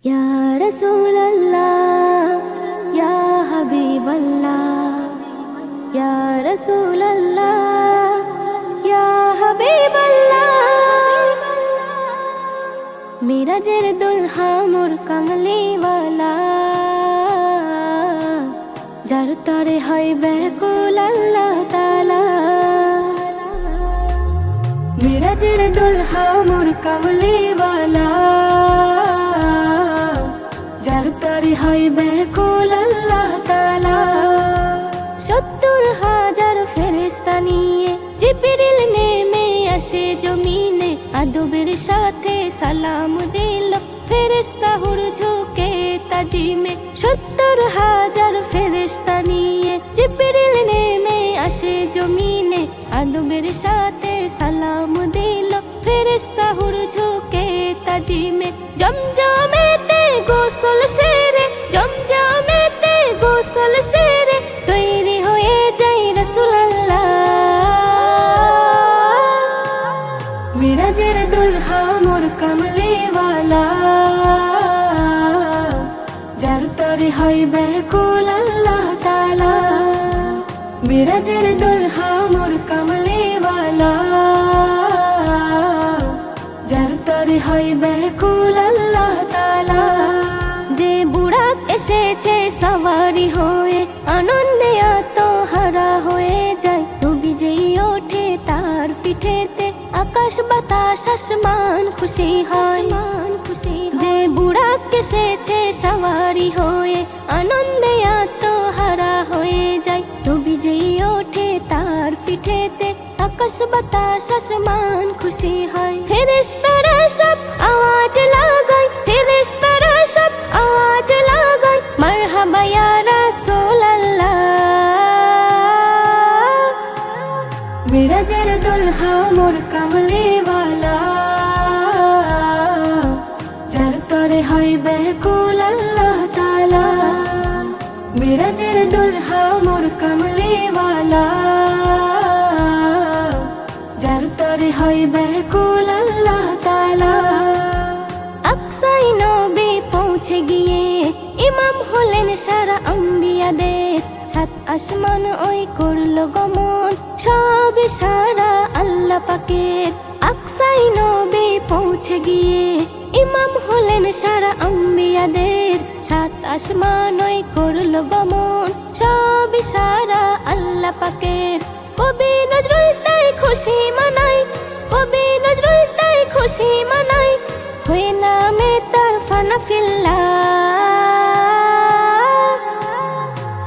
या रसूल अल्लाह या हबीब अल्लाह या रसूल अल्लाह या हबीब अल्लाह मिराजेर दुल्हा मोर कमली वाला जार तरे हय बेकुल अल्लाह ताला मिराजेर दुल्हा मोर कमली वाला तरे हय बेकुल अल्लाह ताला ৭০,০০০ ফেরেশতা নিয়ে জিবরিল নেমে আসে জমিনে আদবের সাথে সালাম দিল ফেরেশতা হুর ঝুঁকে তাজিমে ৭০,০০০ ফেরেশতা নিয়ে জিবরিল নেমে আসে জমিনে আদবের সাথে সালাম দিল ফেরেশতা হুর ঝুঁকে তাজিমে জমজমেতে গোসল সেরে জমজমেতে গোসল সেরে তৈরি হয়ে যাই রাসূলুল্লাহ মিরাজের দুলহা মোর কমলি ওয়ালা যার তরে হয় বেকুল আল্লাহ তাআলা মিরাজের দুলহা মোর কমলি ওয়ালা যার তরে হয় বেকুল আল্লাহ তাআলা যে বুড়াক এসেছে সওয়ারি হয়ে আনন্দে আত্মহারা হয়ে যায় নবী যেই ওঠে তার পিঠেতে আকাশ বাতাস আসমান খুশি হয় যে বুড়াক এসেছে সওয়ারি হয়ে আনন্দে আত্মহারা হয়ে যায় নবী যেই ওঠে তার পিঠেতে আকাশ বাতাস আসমান খুশি হয় ফেরেশতারা সব আওয়াজ লাগায় ফেরেশতারা সব আওয়াজ লাগায় মারহাবা ইয়া রাসূলুল্লাহ মিরাজের দুলহা মোর কমলি ওয়ালা যার তরে হয় বেকুল আল্লাহ তাআলা মিরাজের দুলহা মোর কমলি ওয়ালা যার তরে হয় বেকুল আল্লাহ তাআলা আকসাই নবী পৌঁছে গিয়ে ইমাম হলেন সারা আম্বিয়াদের সাত আসমান ওই করলো গমন সব সারা আল্লাহ পাকের আকসাই নবী পৌঁছে গিয়ে ইমাম হলেন সারা আম্বিয়াদের সাত আসমান ওই করলো গমন সব সারা আল্লাহ পাকের কবি নজরুল তাই খুশি মানায় কবি নজরুল তাই খুশি মানায় হয়ে নামে তার ফানা ফিল্লাহ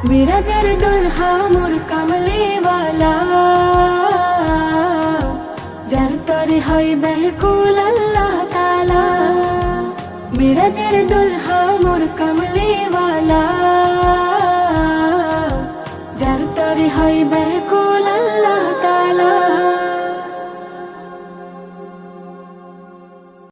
মিরাজের দুলহা মোর কমলি ওয়ালা যার তরে হয় বেকুল আল্লাহ তাআলা মিরাজের দুলহা মোর কমলি ওয়ালা যার তরে হয়